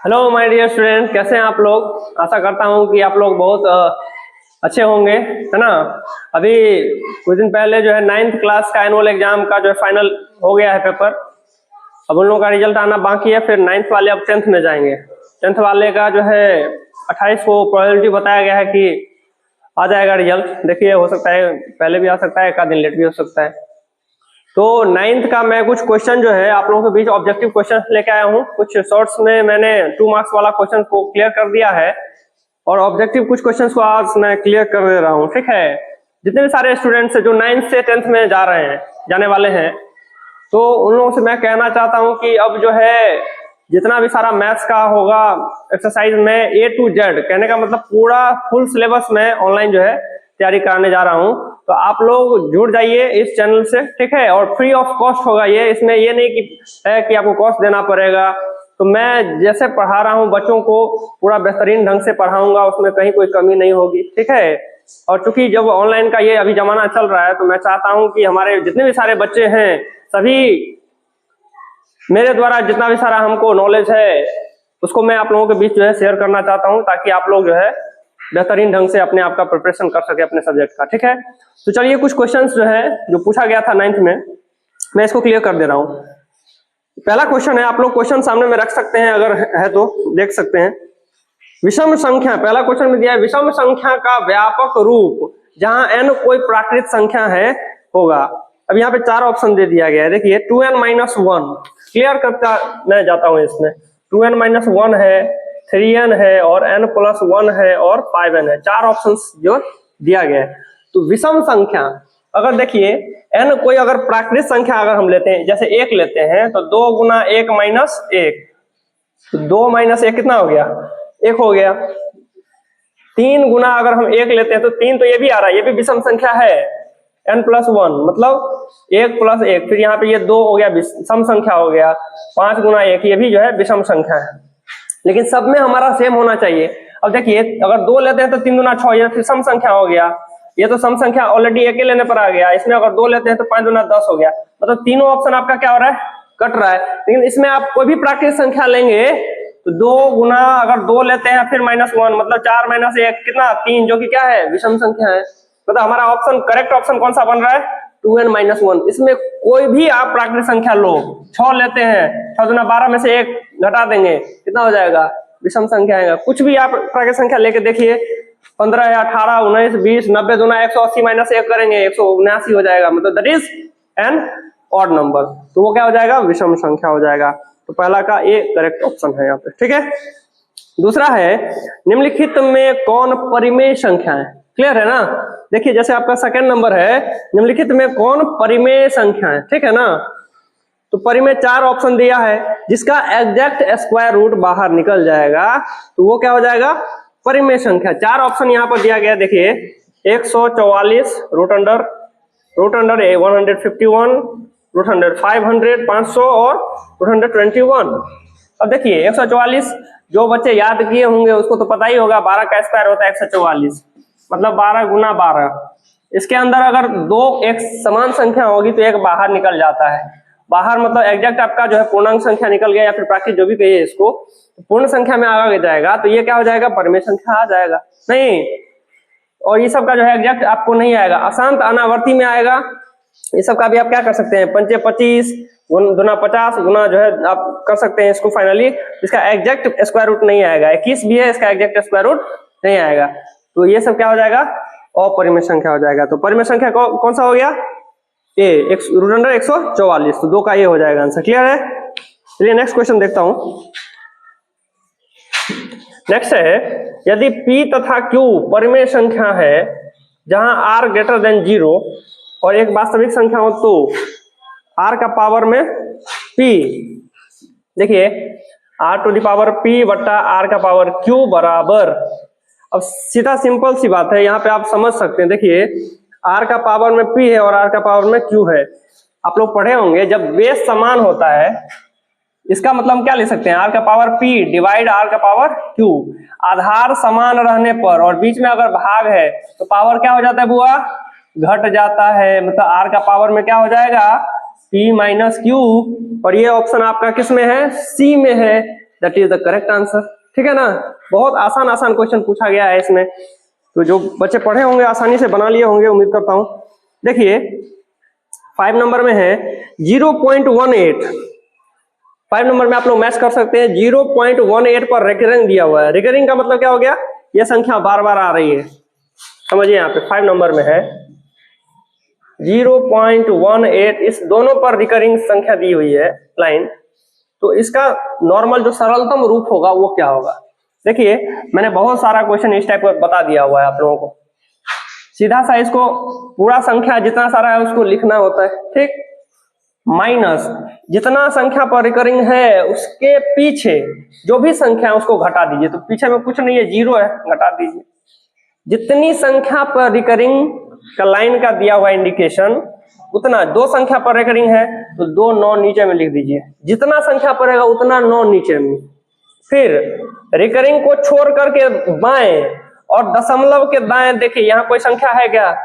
Hello my dear student, कैसे हैं आप लोग। आशा करता हूं कि आप लोग बहुत अच्छे होंगे, है ना। अभी कुछ दिन पहले जो है 9th क्लास का एनुअल एग्जाम का जो है फाइनल हो गया है पेपर। अब उन लोगों का रिजल्ट आना बाकी है, फिर 9th वाले अब 10th में जाएंगे। 10th वाले का जो है 28 को प्रोबेबिलिटी बताया गया है कि आ जाएगा रिजल्ट। देखिए, हो सकता है पहले भी आ सकता है, एक आध दिन लेट भी हो सकता है। तो 9th का मैं कुछ क्वेश्चन जो है आप लोगों के बीच ऑब्जेक्टिव क्वेश्चन लेके आया हूँ। कुछ शॉर्ट्स में मैंने 2 मार्क्स वाला क्वेश्चन को क्लियर कर दिया है और ऑब्जेक्टिव कुछ क्वेश्चन को आज मैं क्लियर कर दे रहा हूँ, ठीक है। जितने भी सारे स्टूडेंट्स जो 9th से 10th में जा रहे हैं, जाने वाले हैं, तो उन लोगों से मैं कहना चाहता हूँ कि अब जो है जितना भी सारा मैथ्स का होगा एक्सरसाइज में A to Z, कहने का मतलब पूरा फुल सिलेबस में ऑनलाइन जो है तैयारी कराने जा रहा हूँ। तो आप लोग जुड़ जाइए इस चैनल से, ठीक है। और फ्री ऑफ कॉस्ट होगा ये, इसमें ये नहीं कि आपको कॉस्ट देना पड़ेगा। तो मैं जैसे पढ़ा रहा हूँ बच्चों को पूरा बेहतरीन ढंग से पढ़ाऊंगा, उसमें कहीं कोई कमी नहीं होगी, ठीक है। और चूंकि जब ऑनलाइन का ये अभी जमाना चल रहा है, तो मैं चाहता हूँ कि हमारे जितने भी सारे बच्चे हैं सभी मेरे द्वारा जितना भी सारा हमको नॉलेज है उसको मैं आप लोगों के बीच जो है शेयर करना चाहता हूँ, ताकि आप लोग जो है बेहतरीन ढंग से अपने आप का प्रिपरेशन कर सके अपने सब्जेक्ट का, ठीक है। तो चलिए कुछ क्वेश्चंस जो है जो पूछा गया था 9th में, मैं इसको क्लियर कर दे रहा हूँ। पहला क्वेश्चन है, आप लोग क्वेश्चन सामने में रख सकते हैं, अगर है तो देख सकते हैं। विषम संख्या, पहला क्वेश्चन में दिया है विषम संख्या का व्यापक रूप जहां n कोई प्राकृत संख्या है होगा। अब यहाँ पे 4 ऑप्शन दे दिया गया है। देखिए 2n-1 क्लियर करता मैं जाता हूँ इसमें। 2n-1 है, 3n है और n+1 है और 5n है। 4 ऑप्शन जो दिया गया है। तो विषम संख्या अगर देखिए n कोई अगर प्राकृत संख्या अगर हम लेते हैं, जैसे 1 लेते हैं, तो 2 गुना 1 माइनस 1, तो 2 माइनस 1 कितना हो गया? 1 हो गया। 3 गुना अगर हम 1 लेते हैं तो 3 तो ये भी आ रहा है, ये भी विषम संख्या है, n+1 मतलब 1 + 1, फिर यहाँ पे ये 2 हो गया, सम संख्या हो गया। 5 गुना 1 ये भी जो है विषम संख्या है, लेकिन सब में हमारा सेम होना चाहिए। अब देखिए अगर 2 लेते हैं तो 3 गुना 6, ये फिर सम संख्या हो गया। ये तो सम संख्या ऑलरेडी 1 लेने पर आ गया, इसमें अगर 2 लेते हैं तो 5 गुना 10 हो गया। मतलब तीनों ऑप्शन आपका क्या हो रहा है? कट रहा है। लेकिन इसमें आप कोई भी प्राकृत संख्या लेंगे तो 2 गुना अगर 2 लेते हैं फिर -1 मतलब 4 - 1 कितना? 3, जो कि क्या है? विषम संख्या है। मतलब हमारा ऑप्शन करेक्ट ऑप्शन कौन सा बन रहा है? 2n-1। इसमें कोई भी आप प्राकृत संख्या लो, 6 लेते हैं, 6 गुना 12 में से 1 घटा देंगे, कितना हो जाएगा? विषम संख्या आएगा। कुछ भी आप प्राकृत संख्या लेके देखिए, 15 या 18, 19, 20, 90 दूना 180 - 1 करेंगे 179 हो जाएगा। मतलब that is an odd number, तो वो क्या हो जाएगा? विषम संख्या हो जाएगा। तो पहला का ए करेक्ट ऑप्शन है यहाँ पे, ठीक है। दूसरा है निम्नलिखित में कौन परिमेय संख्या है? क्लियर है ना। देखिए जैसे आपका सेकंड नंबर है, निम्नलिखित में कौन परिमेय संख्या है, ठीक है ना। तो परिमेय 4 ऑप्शन दिया है, जिसका एग्जैक्ट स्क्वायर रूट बाहर निकल जाएगा तो वो क्या हो जाएगा? परिमेय संख्या। 4 ऑप्शन यहाँ पर दिया गया। देखिए 144 रूट अंडर 151 रूट अंडर 500 500 और रूट अंडर 21। अब देखिए 144 जो बच्चे याद किए होंगे उसको तो पता ही होगा, 12 का स्क्वायर होता है 144, मतलब 12 गुना 12। इसके अंदर अगर 2 एक समान संख्या होगी तो एक बाहर निकल जाता है। बाहर मतलब एग्जैक्ट आपका जो है पूर्णांक संख्या निकल गया, या फिर प्राकृत जो भी कहिए इसको, पूर्ण संख्या में आगे जाएगा तो ये क्या हो जाएगा? परिमेय संख्या आ जाएगा। नहीं, और ये सब का जो है एग्जैक्ट आपको नहीं आएगा, अशांत अनावर्ती में आएगा। ये सब का भी आप क्या कर सकते हैं? 5 × 25 गुना 50 गुना जो है आप कर सकते हैं इसको फाइनली। इसका एग्जैक्ट स्क्वायर रूट नहीं आएगा। 21 भी है, इसका एग्जैक्ट स्क्वायर रूट नहीं आएगा। तो ये सब क्या हो जाएगा? अपरिमेय संख्या हो जाएगा। तो परिमेय संख्या कौन सा हो गया? ए, रूट अंडर 144। तो 2 का ये हो जाएगा आंसर। क्लियर है। चलिए नेक्स्ट क्वेश्चन देखता हूं। नेक्स्ट है, यदि P तथा Q परिमेय संख्या है जहां R > 0 और एक वास्तविक संख्या हो तो R का पावर में P, देखिए R⁻P बट्टा R का पावर Q बराबर, अब सीधा सिंपल सी बात है, यहाँ पे आप समझ सकते हैं। देखिए R का पावर में P है और R का पावर में Q है। आप लोग पढ़े होंगे जब बेस समान होता है, इसका मतलब हम क्या ले सकते हैं? R का पावर P डिवाइड R का पावर Q। आधार समान रहने पर और बीच में अगर भाग है तो पावर क्या हो जाता है बुआ? घट जाता है। मतलब R का पावर में क्या हो जाएगा? P - Q। और ये ऑप्शन आपका किस में है? C में है। That is the correct answer. ठीक है ना, बहुत आसान आसान क्वेश्चन पूछा गया है इसमें, तो जो बच्चे पढ़े होंगे आसानी से बना लिए होंगे, उम्मीद करता हूं। देखिए 5 नंबर में है 0.18। 5 नंबर में आप लोग मैच कर सकते हैं, 0.18 पर रिकरिंग दिया हुआ है। रिकरिंग का मतलब क्या हो गया, यह संख्या बार बार आ रही है, समझिए। यहाँ पे 5 नंबर में है 0.18, इस दोनों पर रिकरिंग संख्या दी हुई है लाइन, तो इसका नॉर्मल जो सरलतम रूप होगा वो क्या होगा। देखिए मैंने बहुत सारा क्वेश्चन इस टाइप का बता दिया हुआ है आप लोगों को, सीधा सा इसको पूरा संख्या जितना सारा है उसको लिखना होता है, ठीक, माइनस जितना संख्या पर रिकरिंग है उसके पीछे जो भी संख्या है उसको घटा दीजिए, तो पीछे में कुछ नहीं है, 0 है, घटा दीजिए। जितनी संख्या पर रिकरिंग का लाइन का दिया हुआ इंडिकेशन उतना, 2 संख्या पर रिकरिंग है तो 2 9 नीचे में लिख दीजिए, जितना संख्या पर रहेगा उतना 9 नीचे में। फिर रिकरिंग को छोड़ करके बाएं और दशमलव के दाएं देखिए, यहाँ कोई संख्या है क्या,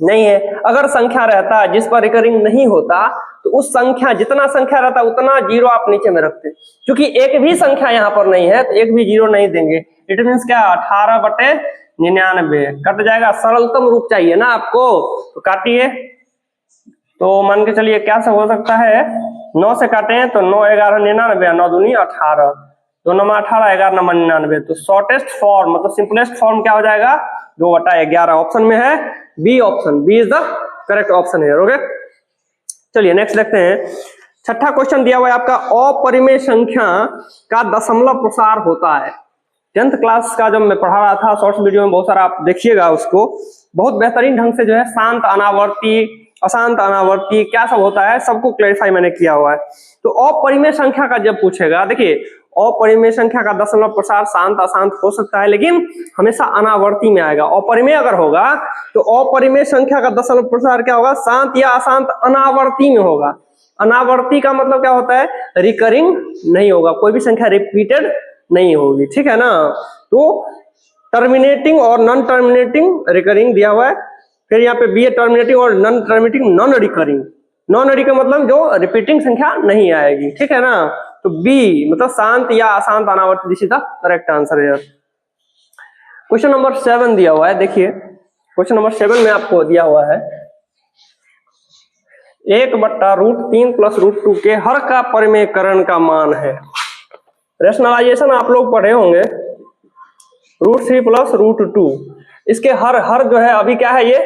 नहीं है। अगर संख्या रहता जिस पर रिकरिंग नहीं होता तो उस संख्या, जितना संख्या रहता उतना 0 आप नीचे में रखते, क्योंकि एक भी संख्या यहाँ पर नहीं है तो एक भी 0 नहीं देंगे। इट मीन्स क्या, 18/99 कट जाएगा। सरलतम रूप चाहिए ना आपको, तो काटिए। तो मान के चलिए क्या सब हो सकता है, 9 से काटे तो 9 11 99, 9 दूनी 18, 2 9 18, 11 9 99, तो शॉर्टेस्ट फॉर्म मतलब सिंपलेस्ट फॉर्म क्या हो जाएगा, 2/11 ऑप्शन में है B option, B is the correct option है। ओके चलिए नेक्स्ट देखते हैं। छठा क्वेश्चन दिया हुआ है आपका, अपरिमेय संख्या का दशमलव प्रसार होता है। 10th क्लास का जब मैं पढ़ा रहा था शॉर्ट्स वीडियो में, बहुत सारा आप देखिएगा उसको, बहुत बेहतरीन ढंग से जो है शांत अनावर्ती अशांत अनावर्ती क्या सब होता है सबको क्लैरिफाई मैंने किया हुआ है। तो अपरिमेय संख्या का जब पूछेगा, देखिए अपरिमेय संख्या का दशमलव प्रसार शांत अशांत हो सकता है लेकिन हमेशा अनावर्ती में आएगा। अपरिमेय अगर होगा तो अपरिमेय संख्या का दशमलव प्रसार क्या होगा, शांत या अशांत अनावर्ती में होगा। अनावर्ती का मतलब क्या होता है, रिकरिंग नहीं होगा, कोई भी संख्या रिपीटेड नहीं होगी, ठीक है ना। तो टर्मिनेटिंग और नॉन टर्मिनेटिंग रिकरिंग दिया हुआ है। फिर यहाँ पे बी है टर्मिनेटिंग और non terminating non recurring. Non recurring मतलब जो रिपीटिंग संख्या नहीं आएगी, ठीक है ना। तो बी मतलब शांत या अशांत अनावर्ती, this is the correct answer है। क्वेश्चन नंबर 7 दिया हुआ है, देखिए क्वेश्चन नंबर 7 में आपको दिया हुआ है 1/√3 + √2 के हर का परिमेयकरण का मान है। रेशनलाइजेशन आप लोग पढ़े होंगे, √3 + √2, इसके हर जो है अभी क्या है, ये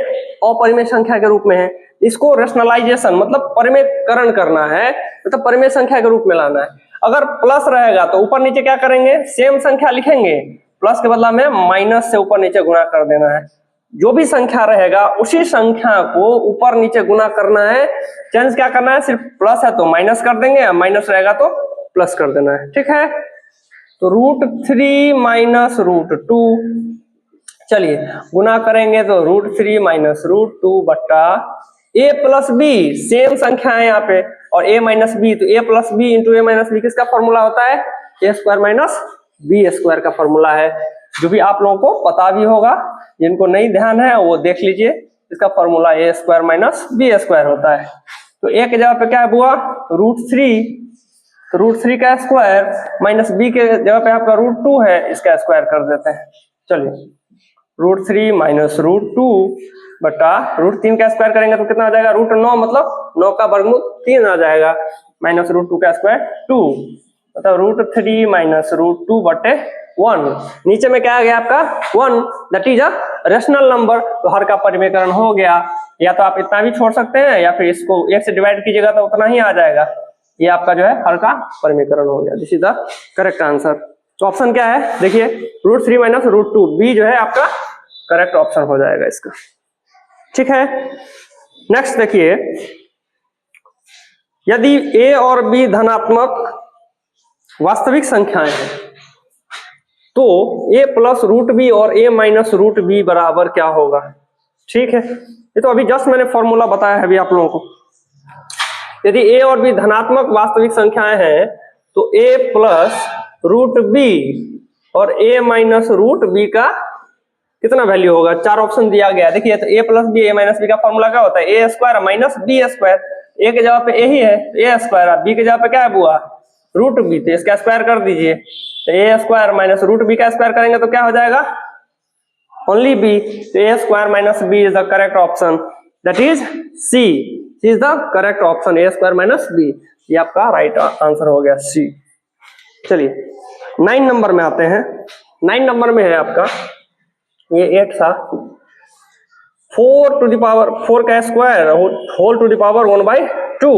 अपरिमेय संख्या के रूप में है। इसको रेशनलाइजेशन मतलब परिमेयकरण करना है, मतलब परिमेय संख्या के रूप में लाना है। अगर प्लस रहेगा तो ऊपर नीचे क्या करेंगे, सेम संख्या लिखेंगे, प्लस के बदला में माइनस से ऊपर नीचे गुणा कर देना है। जो भी संख्या रहेगा उसी संख्या को ऊपर नीचे गुणा करना है। चेंज क्या करना है, सिर्फ प्लस है तो माइनस कर देंगे, माइनस रहेगा तो प्लस कर देना है, ठीक है। तो √3 - √2, चलिए गुना करेंगे तो √3 - √2 बट्टा a + b, सेम संख्या है यहाँ पे, और a - b, तो a + b × a - b किसका फॉर्मूला होता है, a² - b² का फॉर्मूला है, जो भी आप लोगों को पता भी होगा। जिनको नहीं ध्यान है वो देख लीजिए, इसका फॉर्मूला a² - b² होता है। तो a के जगह पे क्या हुआ, √3, तो √3 का स्क्वायर माइनस b के जगह पे आपका √2 है, इसका स्क्वायर कर देते हैं। चलिए √3 - √2 बटा √3 का स्क्वायर करेंगे तो कितना आ जाएगा, √9 मतलब 9 का वर्गमूल 3 आ जाएगा, माइनस √2 का स्क्वायर 2, मतलब √3 - √2 बटे 1। नीचे में क्या आ गया आपका 1, that is a rational number, तो हर का परिमेयकरण हो गया। या तो आप इतना भी छोड़ सकते हैं या फिर इसको 1 से डिवाइड कीजिएगा तो उतना ही आ जाएगा। ये आपका जो है हर का परिमेयकरण हो गया, this is the correct answer. तो ऑप्शन क्या है, देखिए √3 - √2, बी जो है आपका करेक्ट ऑप्शन हो जाएगा इसका, ठीक है। नेक्स्ट देखिए, यदि a और b धनात्मक वास्तविक संख्याएं हैं तो a + √b और a - √b बराबर क्या होगा, ठीक है। ये तो अभी जस्ट मैंने फॉर्मूला बताया है अभी आप लोगों को। यदि a और b धनात्मक वास्तविक संख्याएं हैं तो a + √b और a - √b का कितना वैल्यू होगा, 4 ऑप्शन दिया गया है। देखिए तो a + b a - b का फॉर्मूला क्या होता है, a² - b²। a के जगह पे a ही है, a², b के जगह पे क्या है बुआ रूट बी, तो इसका स्क्वायर कर दीजिए, तो A square minus root B का स्क्वायर करेंगे तो क्या हो जाएगा, ओनली बी, तो A square minus B is the correct option, that is C is the correct option, A square minus B, ये आपका राइट आंसर हो गया सी। चलिए 9 नंबर में आते हैं। 9 नंबर में है आपका ये 8 था, 4 टू द पावर 4 का square whole to the power 1/2,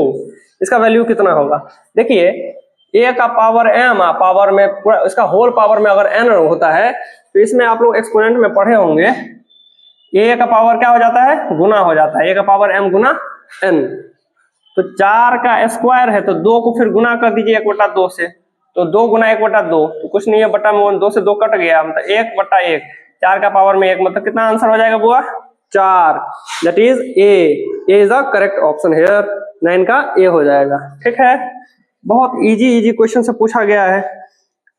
इसका वैल्यू कितना होगा। देखिए a का पावर m पावर में पूरा इसका होल पावर में अगर n होता है तो इसमें आप लोग एक्सपोनेंट में पढ़े होंगे a का पावर क्या हो जाता है, गुना हो जाता है, a का पावर m गुना n, तो 4 का स्क्वायर है तो 2 को फिर गुना कर दीजिए 1/2 से, तो 2 गुना 1/2 तो कुछ नहीं है, बटा में 2 से 2 कट गया, मतलब 1/1, 4 का पावर में 1, मतलब कितना आंसर हो जाएगा बुआ, 4, that is a is the correct option here, 9 का ए हो जाएगा। ठीक है, बहुत इजी क्वेश्चन से पूछा गया है,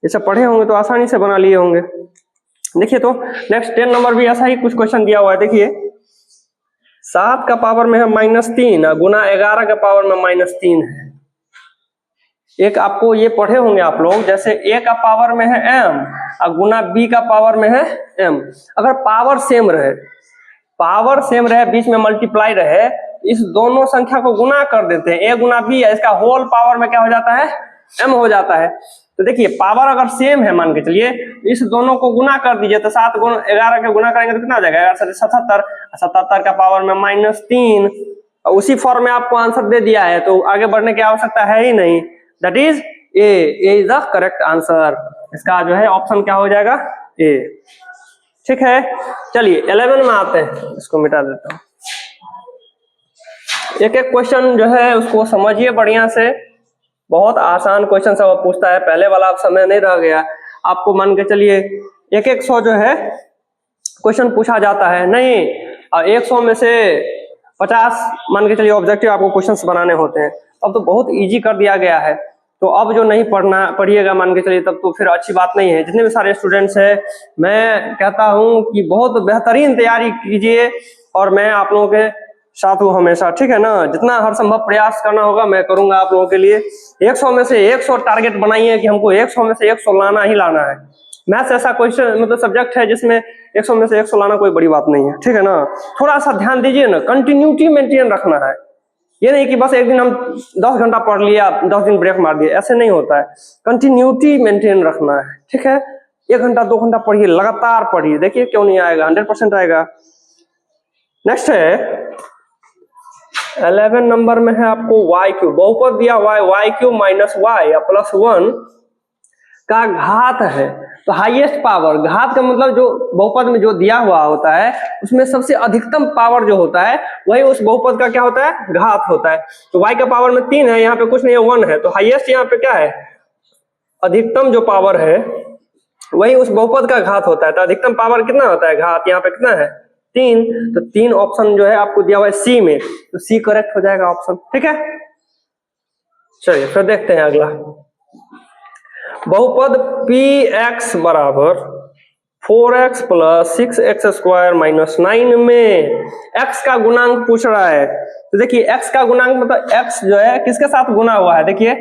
ये पढ़े होंगे तो आसानी से बना लिए होंगे। देखिए तो नेक्स्ट 10 नंबर भी ऐसा ही कुछ क्वेश्चन दिया हुआ है। देखिए 7 का पावर में है -3 गुना 11 का पावर में -3 है। एक आपको ये पढ़े होंगे आप लोग, जैसे a का पावर में है m और गुना b का पावर में है m, अगर पावर सेम रहे बीच में मल्टीप्लाई रहे, इस दोनों संख्या को गुना कर देते हैं, a गुना b है, इसका होल पावर में क्या हो जाता है, m हो जाता है। तो देखिए पावर अगर सेम है मान के चलिए, इस दोनों को गुना कर दीजिए, तो 7 गुना 11 के गुना करेंगे तो कितना हो जाएगा, 77, 77 का पावर में -3, उसी फॉर्म में आपको आंसर दे दिया है, तो आगे बढ़ने की आवश्यकता है ही नहीं, that is a is the correct answer, इसका जो है ऑप्शन क्या हो जाएगा, ए। ठीक है, चलिए 11 में आते हैं, इसको मिटा देता हूं। एक एक क्वेश्चन जो है उसको समझिए बढ़िया से, बहुत आसान क्वेश्चन सब पूछता है, पहले वाला अब समय नहीं रह गया, आपको मान के चलिए 100 जो है क्वेश्चन पूछा जाता है, नहीं 100 में से 50 मान के चलिए ऑब्जेक्टिव आपको क्वेश्चंस बनाने होते हैं, अब तो बहुत इजी कर दिया गया है, तो अब जो नहीं पढ़िएगा मान के चलिए तब तो फिर अच्छी बात नहीं है। जितने भी सारे स्टूडेंट्स हैं मैं कहता हूं कि बहुत बेहतरीन तैयारी कीजिए, और मैं आप लोगों के साथ हूं हमेशा, ठीक है ना, जितना हर संभव प्रयास करना होगा मैं करूंगा आप लोगों के लिए। 100 में से 100 टारगेट बनाइए कि हमको 100 में से 100 लाना ही लाना है। मैथ्स ऐसा क्वेश्चन मतलब सब्जेक्ट है जिसमें 100 में से 100 लाना कोई बड़ी बात नहीं है, ठीक है ना। थोड़ा सा ध्यान दीजिए ना, कंटिन्यूटी मेंटेन रखना है, ये नहीं कि बस एक दिन हम 10 घंटा पढ़ लिया 10 दिन ब्रेक मार दिया, ऐसे नहीं होता है, कंटिन्यूटी मेंटेन रखना है, ठीक है। 1 घंटा 2 घंटा पढ़िए, लगातार पढ़िए, देखिए क्यों नहीं आएगा, 100% आएगा। नेक्स्ट है 11 नंबर में है आपको y क्यूब, बहुपद दिया हुआ है y cube minus y plus 1 का घात है, तो हाईएस्ट पावर, घात का मतलब जो बहुपद में जो दिया हुआ होता है उसमें सबसे अधिकतम पावर जो होता है वही उस बहुपद का क्या होता है, घात होता है। तो y का पावर में 3 है, यहाँ पे कुछ नहीं है 1 है, तो हाईएस्ट यहाँ पे क्या है, अधिकतम जो पावर है वही उस बहुपद का घात होता है, तो अधिकतम पावर कितना होता है, घात, यहाँ पे कितना है 3, तो 3 ऑप्शन जो है आपको दिया हुआ है सी में, तो सी करेक्ट हो जाएगा ऑप्शन, ठीक है। चलिए फिर देखते हैं अगला, बहुपद px बराबर 4x plus 6x square minus 9 में x का गुणांक पूछ रहा है। तो देखिए x का गुणांक मतलब x जो है किसके साथ गुना हुआ है, देखिए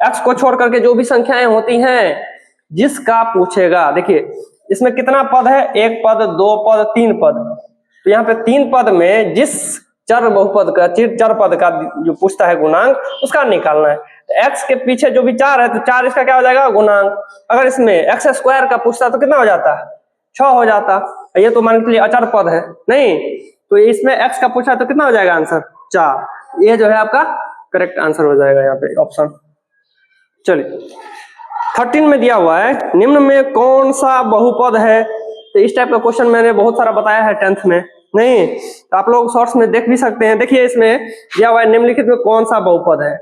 x को छोड़ करके जो भी संख्याएं होती हैं जिसका पूछेगा, देखिए इसमें कितना पद है, 1 पद 2 पद 3 पद, तो यहाँ पे 3 पद में जिस चर बहुपद का चर पद का जो पूछता है गुणांक उसका निकालना है। तो x के पीछे जो भी 4 है तो 4 इसका क्या हो जाएगा, गुणांक। अगर इसमें x स्क्वायर का पूछता तो कितना हो जाता, 6 हो जाता, ये तो मान लीजिए अचर पद है नहीं, तो इसमें x का पूछा तो कितना हो जाएगा आंसर, 4, ये जो है आपका करेक्ट आंसर हो जाएगा यहाँ पे ऑप्शन। चलिए 13 में दिया हुआ है, निम्न में कौन सा बहुपद है, तो इस टाइप का क्वेश्चन मैंने बहुत सारा बताया है 10th में, नहीं तो आप लोग शॉर्ट्स में देख भी सकते हैं। देखिए इसमें दिया हुआ है निम्नलिखित में कौन सा बहुपद है,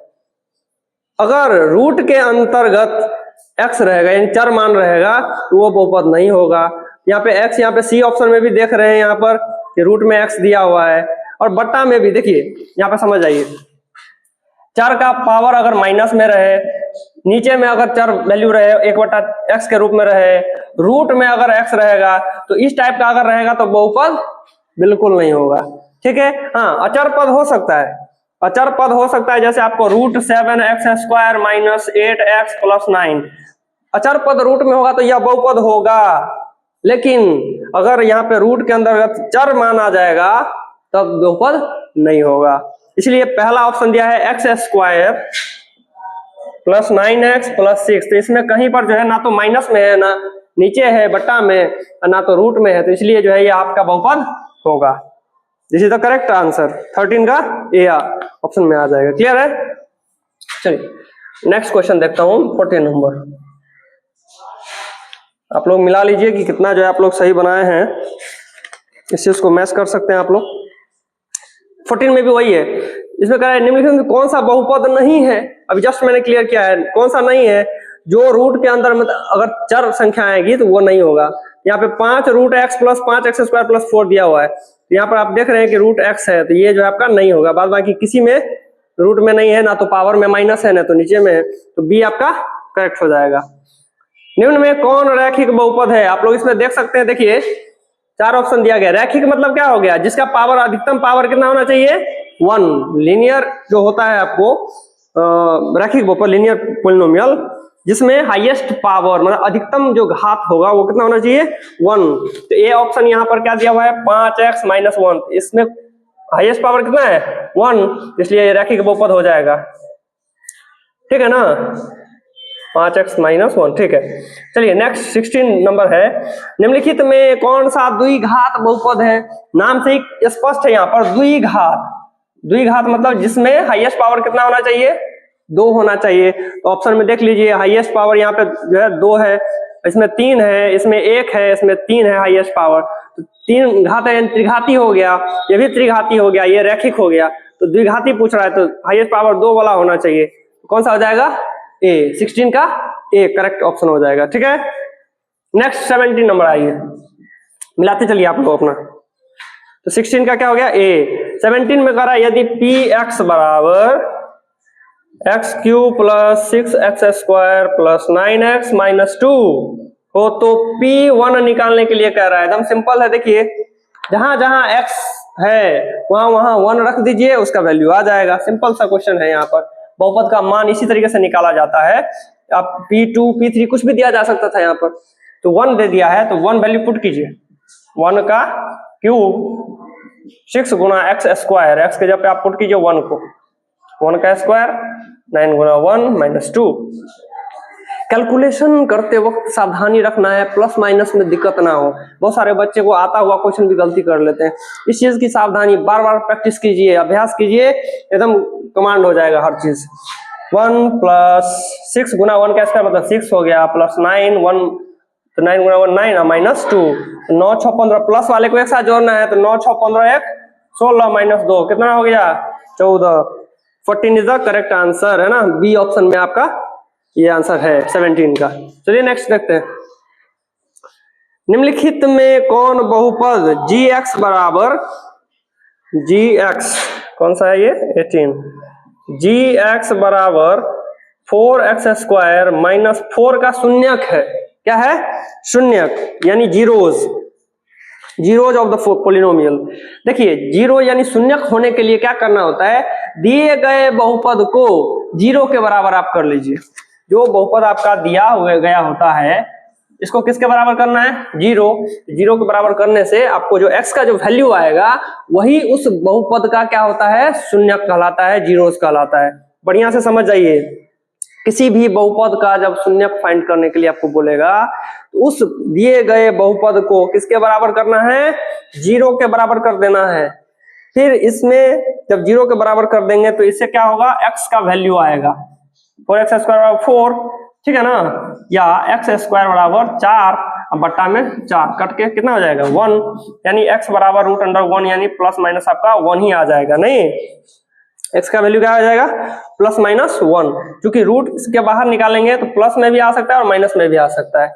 अगर रूट के अंतर्गत x रहेगा यानी चर मान रहेगा तो वो बहुपद नहीं होगा। यहाँ पे x, यहाँ पे सी ऑप्शन में भी देख रहे हैं यहाँ पर कि रूट में x दिया हुआ है, और बट्टा में भी देखिए यहाँ पे समझ आइए, चर का पावर अगर माइनस में रहे, नीचे में अगर चर वैल्यू रहे 1/x के रूप में रहे, रूट में अगर x रहेगा, तो इस टाइप का अगर रहेगा तो बहुपद बिल्कुल नहीं होगा, ठीक है। हाँ अचर पद हो सकता है, अचर पद हो सकता है जैसे आपको √7x² माइनस 8x प्लस 9, अचर पद रूट में होगा तो यह बहुपद होगा, लेकिन अगर यहाँ पे रूट के अंतर्गत चर माना जाएगा तब बहुपद नहीं होगा। इसलिए पहला ऑप्शन दिया है x² प्लस 9x प्लस 6, तो इसमें कहीं पर जो है ना तो माइनस में है, ना नीचे है बट्टा में, और ना तो रूट में है, तो इसलिए जो है ये आपका बहुपद होगा। This is the correct answer, 13 का ए ऑप्शन में आ जाएगा। क्लियर है? चलिए नेक्स्ट क्वेश्चन देखता हूं, 14 नंबर। आप लोग मिला लीजिए कि कितना जो है आप लोग सही बनाए हैं, इस चीज को मैच कर सकते हैं आप लोग। 14 में भी वही है, इसमें कह रहा है निम्नलिखित में कौन सा बहुपद नहीं है। अभी जस्ट मैंने क्लियर किया है कौन सा नहीं है, जो रूट के अंदर में अगर चर संख्या आएगी तो वो नहीं होगा। यहाँ पे 5 √x प्लस 5x² प्लस 4 दिया हुआ है, तो यहाँ पर आप देख रहे हैं कि √x है, तो ये जो है आपका नहीं होगा। बाद बाकी किसी में रूट में नहीं है, ना तो पावर में माइनस है ना तो नीचे में है, तो बी आपका करेक्ट हो जाएगा। निम्न में कौन रैखिक बहुपद है, आप लोग इसमें देख सकते हैं। देखिए 4 ऑप्शन दिया गया। रैखिक मतलब क्या हो गया, जिसका पावर अधिकतम पावर कितना होना चाहिए 1। लीनियर जो होता है आपको रैखिक बहुपद, लीनियर पोलिनोमियल, जिसमें हाईएस्ट पावर मतलब अधिकतम जो घात होगा वो कितना होना चाहिए 1। तो ए ऑप्शन यहाँ पर क्या दिया हुआ है 5x माइनस 1, इसमें हाईएस्ट पावर कितना है 1, इसलिए ये रैखिक बहुपद हो जाएगा। ठीक है ना, 5x माइनस 1। ठीक है, चलिए नेक्स्ट 16 नंबर है। निम्नलिखित में कौन सा द्विघात बहुपद है। नाम से ही स्पष्ट है यहाँ पर द्विघात। द्विघात मतलब जिसमें हाईएस्ट पावर कितना होना चाहिए 2 होना चाहिए। तो ऑप्शन में देख लीजिए, हाईएस्ट पावर यहाँ पे जो है 2 है, इसमें 3 है, इसमें 1 है, इसमें 3 है हाईएस्ट पावर। तो 3 घात है, त्रिघाती हो गया, ये भी त्रिघाती हो गया, ये रैखिक हो गया। तो द्विघाती पूछ रहा है तो हाईएस्ट पावर 2 वाला होना चाहिए। कौन सा हो जाएगा ए, 16 का ए करेक्ट ऑप्शन हो जाएगा। ठीक है, नेक्स्ट 17 नंबर आइए, मिलाते चलिए आप लोग अपना। तो 16 का क्या हो गया ए। 17 में कह रहा है यदि px बराबर x³ plus 6x² plus 9x minus 2 हो तो p1 निकालने के लिए कह रहा है। एकदम सिंपल है, देखिए जहां जहां x है वहां वहां 1 रख दीजिए, उसका वैल्यू आ जाएगा। सिंपल सा क्वेश्चन है। यहाँ पर बहुपद का मान इसी तरीके से निकाला जाता है। आप p2 p3 कुछ भी दिया जा सकता था, यहाँ पर तो 1 दे दिया है तो 1 वैल्यू पुट कीजिए। 1 का क्यूब 6 गुना x², x के जब पे आप पुट कीजिए 1 को, 1 का स्क्वायर 9 गुना 1 माइनस 2। कैलकुलेशन करते वक्त सावधानी रखना है, प्लस माइनस में दिक्कत ना हो। बहुत सारे बच्चे को आता हुआ क्वेश्चन भी गलती कर लेते हैं, इस चीज की सावधानी। बार बार प्रैक्टिस कीजिए, अभ्यास कीजिए, एकदम कमांड हो जाएगा हर चीज। 1 प्लस 6 गुना 1 का स्क्वायर मतलब 6 हो गया, प्लस 9 1 तो 9 गुना 1 9 माइनस 2, 9 6 15, प्लस वाले को एक साथ जोड़ना है तो 9 6 15 1 16 माइनस 2 कितना हो गया 14। 14 इज द करेक्ट आंसर, है ना। बी ऑप्शन में आपका ये आंसर है 17 का। चलिए नेक्स्ट देखते हैं। निम्नलिखित में कौन बहुपद gx बराबर gx, कौन सा है ये 18, gx बराबर 4x² माइनस 4 का शून्यक है। क्या है शून्यक, यानी जीरोज ऑफ द पोलिनोमियल। देखिए जीरो यानी शून्यक होने के लिए क्या करना होता है, दिए गए बहुपद को 0 के बराबर आप कर लीजिए। जो बहुपद आपका दिया हुआ गया होता है इसको किसके बराबर करना है 0। 0 के बराबर करने से आपको जो x का जो वैल्यू आएगा वही उस बहुपद का क्या होता है शून्यक कहलाता है, जीरोस कहलाता है। बढ़िया से समझ जाइए, किसी भी बहुपद का जब शून्यक फाइंड करने के लिए आपको बोलेगा तो उस दिए गए बहुपद को किसके बराबर करना है 0 के बराबर कर देना है। फिर इसमें जब 0 के बराबर कर देंगे तो इससे क्या होगा x का वैल्यू आएगा 4x² बराबर 4, ठीक है ना, या x² बराबर 4 बट्टा में 4 कट के कितना हो जाएगा 1, यानी x बराबर √1 यानी प्लस माइनस आपका 1 ही आ जाएगा। नहीं, x का वैल्यू क्या आ जाएगा प्लस माइनस 1, क्योंकि रूट के बाहर निकालेंगे तो प्लस में भी आ सकता है और माइनस में भी आ सकता है।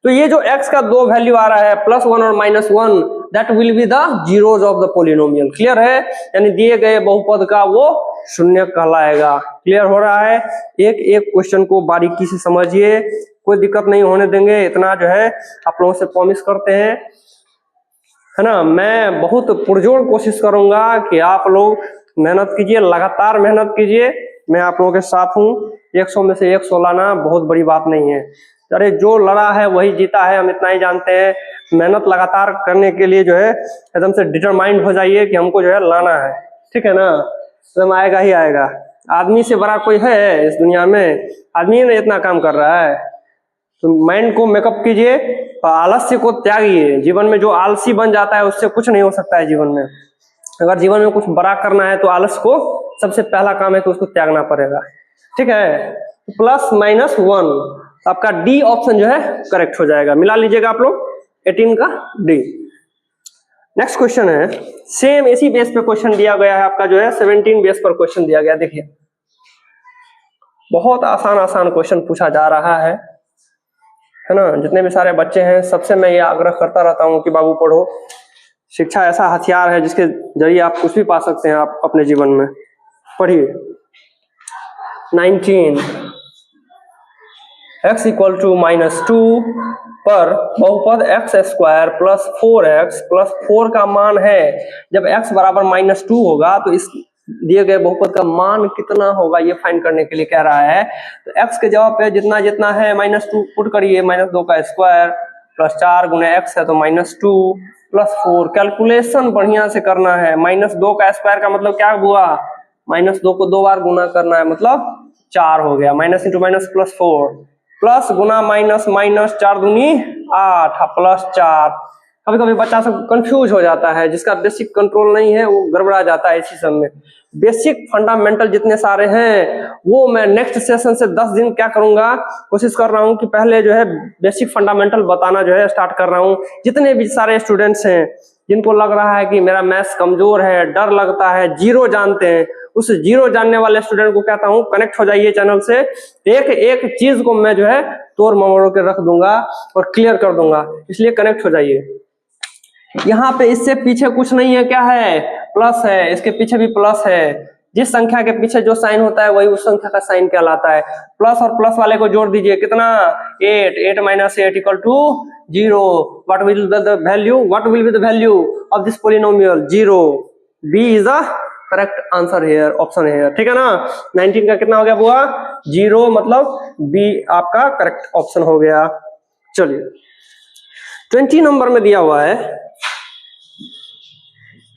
तो ये जो x का 2 वैल्यू आ रहा है +1 और -1, that will be the zeros of the polynomial. Clear है, यानी दिए गए बहुपद का वो शून्य कहलाएगा। क्लियर हो रहा है, एक एक क्वेश्चन को बारीकी से समझिए, कोई दिक्कत नहीं होने देंगे, इतना जो है आप लोगों से प्रॉमिस करते हैं, है ना। मैं बहुत पुरजोर कोशिश करूंगा कि आप लोग मेहनत कीजिए, लगातार मेहनत कीजिए। मैं आप लोगों के साथ हूँ। 100 में से 100 लाना बहुत बड़ी बात नहीं है। अरे जो लड़ा है वही जीता है, हम इतना ही जानते हैं। मेहनत लगातार करने के लिए जो है एकदम से डिटरमाइंड हो जाइए कि हमको जो है लाना है, ठीक है ना। एकदम आएगा ही आएगा। आदमी से बड़ा कोई है इस दुनिया में? आदमी ने इतना काम कर रहा है। तो माइंड को मेकअप कीजिए और आलस्य को त्यागिए। जीवन में जो आलसी बन जाता है उससे कुछ नहीं हो सकता है जीवन में। अगर जीवन में कुछ बड़ा करना है तो आलस को सबसे पहला काम है कि उसको त्यागना पड़ेगा, ठीक है। +-1 आपका डी ऑप्शन जो है करेक्ट हो जाएगा। मिला लीजिएगा आप लोग 18 का डी। नेक्स्ट क्वेश्चन है, सेम इसी बेस पे क्वेश्चन दिया गया है आपका जो है 17 बेस पर क्वेश्चन दिया गया। देखिए बहुत आसान आसान क्वेश्चन पूछा जा रहा है ना। जितने भी सारे बच्चे हैं सबसे मैं ये आग्रह करता रहता हूँ कि बाबू पढ़ो। शिक्षा ऐसा हथियार है जिसके जरिए आप कुछ भी पा सकते हैं आप अपने जीवन में। पढ़िए 19 x = -2 पर बहुपद x² + 4x + 4 का मान है। जब x बराबर -2 होगा तो इस दिए गए बहुपद का मान कितना होगा ये फाइंड करने के लिए कह रहा है। तो x के जवाब पे जितना जितना है -2 पुट करिए। -2 का स्क्वायर + 4 × x है तो -2 + 4। कैलकुलेशन बढ़िया से करना है। -2 का स्क्वायर का मतलब क्या हुआ? -2 को 2 बार गुना करना है, मतलब 4 हो गया। माइनस इंटू माइनस +4 प्लस गुना माइनस माइनस 4 दूनी 8 +4। कभी कभी बच्चा सब कंफ्यूज हो जाता है, जिसका बेसिक कंट्रोल नहीं है वो गड़बड़ा जाता है इसी सब में। बेसिक फंडामेंटल जितने सारे हैं वो मैं नेक्स्ट सेशन से 10 दिन क्या करूंगा, कोशिश कर रहा हूं कि पहले जो है बेसिक फंडामेंटल बताना जो है स्टार्ट कर रहा हूं। जितने भी सारे स्टूडेंट्स हैं जिनको लग रहा है कि मेरा मैथ्स कमजोर है, डर लगता है, जीरो जानते हैं, उस जीरो जानने वाले स्टूडेंट को कहता हूं कनेक्ट हो जाइए चैनल से। एक एक चीज को मैं जो है तोड़ मरोड़ के रख दूंगा और क्लियर कर दूंगा, इसलिए कनेक्ट हो जाइए। यहाँ पे इससे पीछे कुछ नहीं है, क्या है? प्लस है। इसके पीछे भी प्लस है। जिस संख्या के पीछे जो साइन होता है वही उस संख्या का साइन कहलाता है। प्लस और प्लस वाले को जोड़ दीजिए, कितना? 8 8 - 8 = 0। What will be the value of this polynomial? 0। B is the correct answer here, option here, ठीक है ना। 19 का कितना हो गया बुआ? 0, मतलब बी आपका करेक्ट ऑप्शन हो गया। चलिए 20 नंबर में दिया हुआ है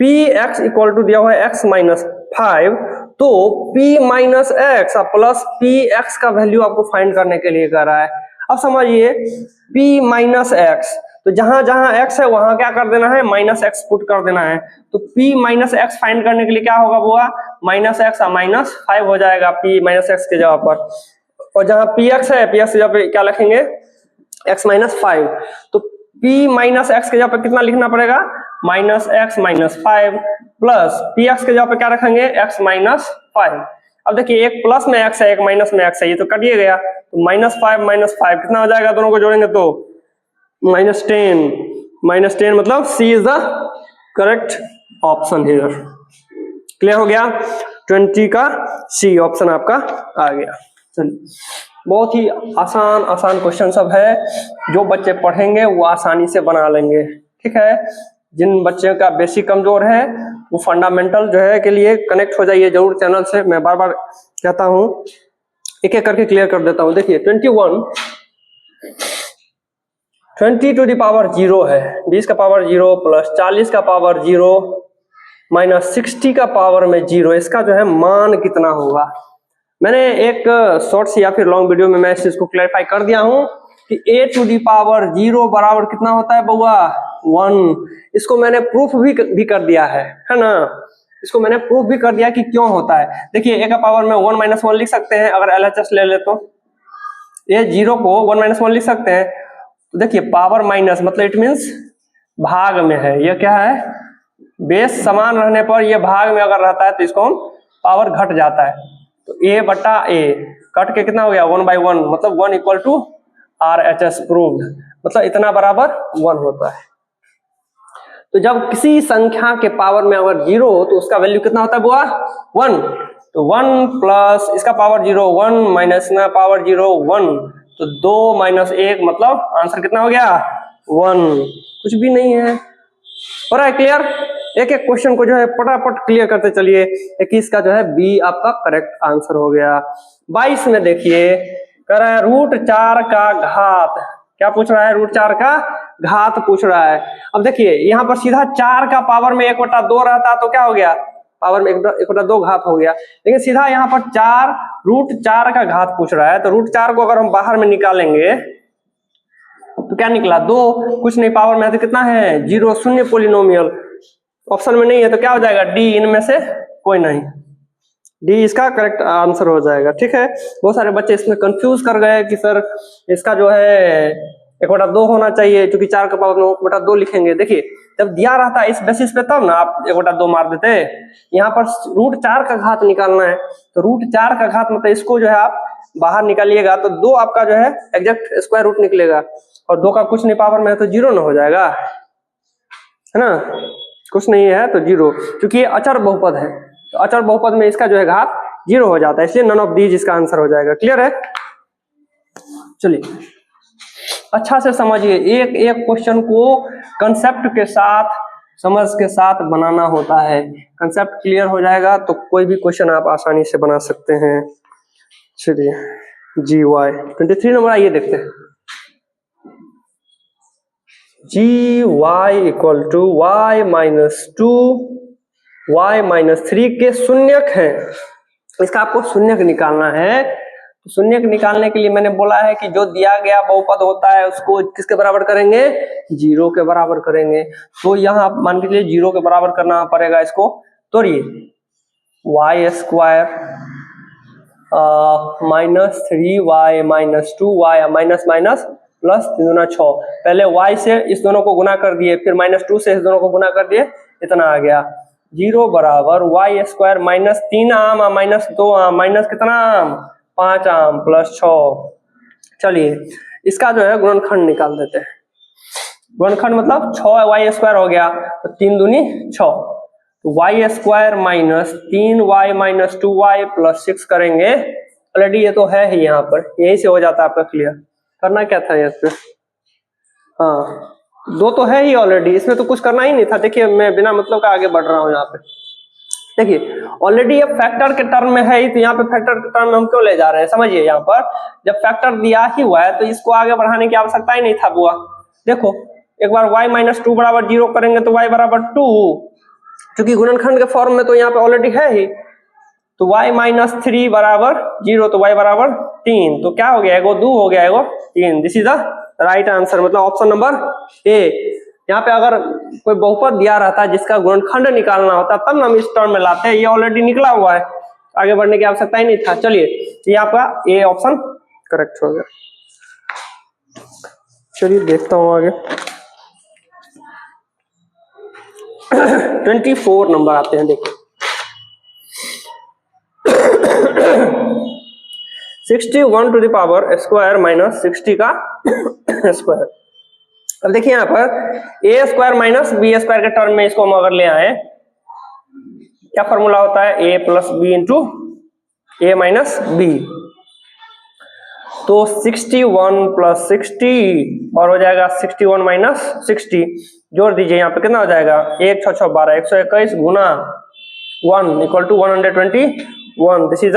px = दिया हुआ है x - 5, तो p - x प्लस px का वैल्यू आपको फाइंड करने के लिए कह रहा है। अब समझिए p - x, तो जहां जहां x है वहां क्या कर देना है? -x पुट कर देना है। तो p - x फाइंड करने के लिए क्या होगा बुआ? -x -5 हो जाएगा p - x के जगह पर। और जहां px है, px के जगह पे क्या लिखेंगे? x - 5। तो p - x के जगह पे कितना लिखना पड़ेगा? -x - 5 प्लस px के जगह पे क्या रखेंगे? x - 5। अब देखिए एक प्लस में x है, एक माइनस में x है, ये तो कट ही गया। तो -5 - 5 कितना हो जाएगा? दोनों को जोड़ेंगे तो -10 मतलब C is the correct option here. Clear हो गया? 20 का C ऑप्शन आपका आ गया। चलिए बहुत ही आसान आसान क्वेश्चन सब है, जो बच्चे पढ़ेंगे वो आसानी से बना लेंगे, ठीक है। जिन बच्चों का बेसिक कमजोर है वो फंडामेंटल जो है के लिए कनेक्ट हो जाइए जरूर चैनल से। मैं बार बार कहता हूं, एक एक करके क्लियर कर देता हूं। देखिए 21 20 टू द पावर 0 है, 20 का पावर 0 प्लस 40 का पावर 0 माइनस 60 का पावर में 0, इसका जो है मान कितना होगा? मैंने एक शॉर्ट्स या फिर लॉन्ग वीडियो में मैं इस चीज को क्लैरिफाई कर दिया हूं कि a टू दी पावर 0 बराबर कितना होता है बउआ? 1। इसको मैंने प्रूफ भी कर दिया है ना। इसको मैंने प्रूफ भी कर दिया कि क्यों होता है। देखिए a का पावर में 1 - 1 लिख सकते हैं, अगर LHS ले ले तो ये 0 को 1 - 1 लिख सकते हैं। तो देखिए पावर माइनस मतलब इट मीन्स भाग में है। ये क्या है? बेस समान रहने पर ये भाग में अगर रहता है तो इसको पावर घट जाता है। तो a/a कट के कितना हो गया? 1/1, मतलब 1 = RHS प्रूव्ड, मतलब इतना बराबर 1 होता है। तो जब किसी संख्या के पावर में अगर 0 हो तो उसका वैल्यू कितना होता है बुआ? 1। तो 1 प्लस इसका पावर 0 1 माइनस ना पावर 0 1, तो 2 - 1 मतलब आंसर कितना हो गया? 1। कुछ भी नहीं है। हो रहा है क्लियर? एक एक क्वेश्चन को जो है पटापट क्लियर करते चलिए। 21 का जो है बी आपका करेक्ट आंसर हो गया। 22 में देखिए कह रहा है √4 का घात, क्या पूछ रहा है? √4 का घात पूछ रहा है। अब देखिए यहाँ पर सीधा 4 का पावर में 1/2 रहता तो क्या हो गया? पावर में 1/2 घात हो गया। लेकिन सीधा यहाँ पर √4 का घात पूछ रहा है, तो √4 को अगर हम बाहर में निकालेंगे तो क्या निकला? 2, कुछ नहीं, पावर में है तो कितना है? 0, शून्य पोलिनोमियल। ऑप्शन में नहीं है तो क्या हो जाएगा? डी, इनमें से कोई नहीं। डी इसका करेक्ट आंसर हो जाएगा। ठीक है, बहुत सारे बच्चे इसमें कंफ्यूज कर गए कि सर इसका जो है 1/2 होना चाहिए, क्योंकि 4 का पावर में 1/2 लिखेंगे। देखिए जब दिया रहता है इस बेसिस पे तब ना आप 1/2 मार देते। यहाँ पर √4 का घात निकालना है, तो √4 का घात मतलब इसको जो है आप बाहर निकालिएगा तो 2 आपका जो है एग्जैक्ट स्क्वायर रूट निकलेगा, और 2 का कुछ नहीं पावर में है तो 0 ना हो जाएगा, है ना? कुछ नहीं है तो 0, क्योंकि ये अचर बहुपद है, तो अचर बहुपद में इसका जो है घात 0 हो जाता है, इसलिए नन ऑफ दीज इसका आंसर हो जाएगा। क्लियर है? चलिए अच्छा से समझिए, एक एक क्वेश्चन को कंसेप्ट के साथ, समझ के साथ बनाना होता है। कंसेप्ट क्लियर हो जाएगा तो कोई भी क्वेश्चन आप आसानी से बना सकते हैं। चलिए GY 23 नंबर आइए देखते हैं। GY = y-2 y-3 के शून्यक है। इसका आपको शून्यक निकालना है। तो शून्यक निकालने के लिए मैंने बोला है कि जो दिया गया बहुपद होता है उसको किसके बराबर करेंगे? 0 के बराबर करेंगे। तो यहाँ मान के चलिए 0 के बराबर करना पड़ेगा इसको। तोड़िए, y² -3y -2y minus minus plus 3 दूना 6। पहले y से इस दोनों को गुना कर दिए, फिर -2 से इस दोनों को गुना कर दिए, इतना आ गया। 0 बराबर y² -3 आम -2 आम माइनस कितना आम? 5 आम प्लस 6। चलिए इसका जो है गुणनखंड निकाल देते हैं। गुणनखंड मतलब 6y² हो गया, तो 3 दूनी 6, तो y² -3y -2y प्लस 6 करेंगे। ऑलरेडी ये तो है ही, यहाँ पर यही से हो जाता है आपका क्लियर। करना क्या था यहाँ पे? हाँ 2 तो है ही ऑलरेडी, इसमें तो कुछ करना ही नहीं था। देखिए मैं बिना मतलब का आगे बढ़ रहा हूँ यहाँ पे। देखिए ऑलरेडी ये फैक्टर के टर्म में है ही, तो यहाँ पे फैक्टर के टर्म में हम क्यों ले जा रहे हैं? समझिए, यहाँ पर जब फैक्टर दिया ही हुआ है तो इसको आगे बढ़ाने की आवश्यकता ही नहीं था बुआ। देखो एक बार y -2 बराबर 0 करेंगे तो y बराबर 2, क्योंकि गुणनखंड के फॉर्म में तो यहाँ पे ऑलरेडी है ही। तो y -3 बराबर 0, तो y बराबर 3, तो क्या हो गया? एगो 2 हो गया, एगो 3। This is the right answer, मतलब ऑप्शन नंबर ए। यहाँ पे अगर कोई बहुपद दिया रहता है जिसका गुणनखंड निकालना होता तब हम इस टर्म में लाते हैं, ये ऑलरेडी निकला हुआ है, आगे बढ़ने की आवश्यकता ही नहीं था। चलिए ये आपका ए ऑप्शन करेक्ट हो गया। चलिए देखता हूँ आगे। 24 नंबर आते हैं, देखो 61 to the power square minus 60 का स्क्वायर। अब देखिए यहाँ पर a² माइनस b² के टर्म में इसको हम अगर ले आए, क्या फॉर्मूला होता है? a + b into a minus b। तो 61 + 60 और हो जाएगा 61 माइनस 60। जोड़ दीजिए, यहाँ पे कितना हो जाएगा? 1 6 6 12 121 गुना 1 = 121। This is the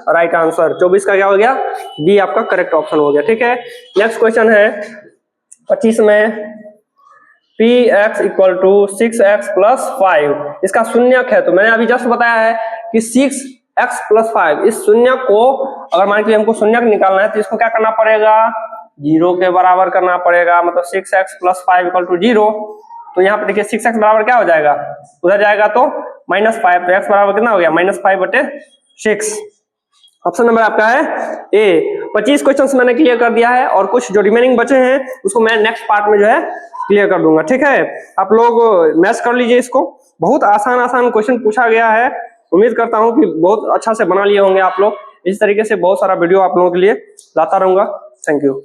right answer. 24 का क्या हो गया? बी आपका करेक्ट ऑप्शन हो गया। ठीक है, नेक्स्ट क्वेश्चन है 25 में px = 6x + 5। इसका शून्यक है, तो मैंने अभी जस्ट बताया है कि 6x + 5, इस शून्यक को अगर मान के हमको शून्यक निकालना है तो इसको क्या करना पड़ेगा? 0 के बराबर करना पड़ेगा, मतलब 6x + 5 = 0। तो यहाँ पे देखिए 6x बराबर क्या हो जाएगा? उधर जाएगा तो -5, तो x बराबर कितना हो गया? -5/6। ऑप्शन नंबर आपका है ए। 25 क्वेश्चंस मैंने क्लियर कर दिया है, और कुछ जो रिमेनिंग बचे हैं उसको मैं नेक्स्ट पार्ट में जो है क्लियर कर दूंगा। ठीक है, आप लोग मैच कर लीजिए इसको। बहुत आसान क्वेश्चन पूछा गया है, उम्मीद करता हूं कि बहुत अच्छा से बना लिए होंगे आप लोग। इस तरीके से बहुत सारा वीडियो आप लोगों के लिए लाता रहूंगा। Thank you.